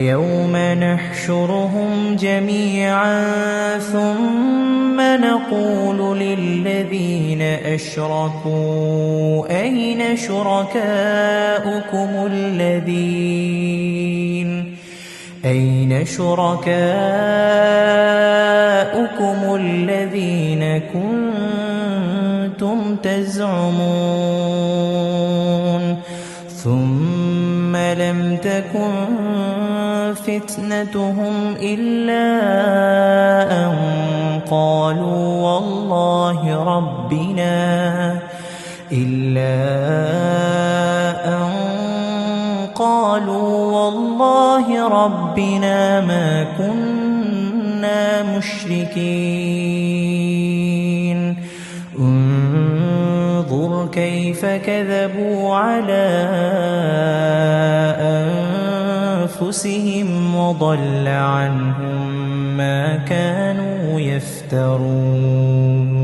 يوم نحشرهم جميعا ثم نقول للذين أشركوا أين شركاؤكم الذين كنتم تزعمون ثم لم تكن فتنتهم إلا أن قالوا والله ربنا ما كنا مشركين انظر كيف كذبوا على أنفسهم وضل عنهم ما كانوا يفترون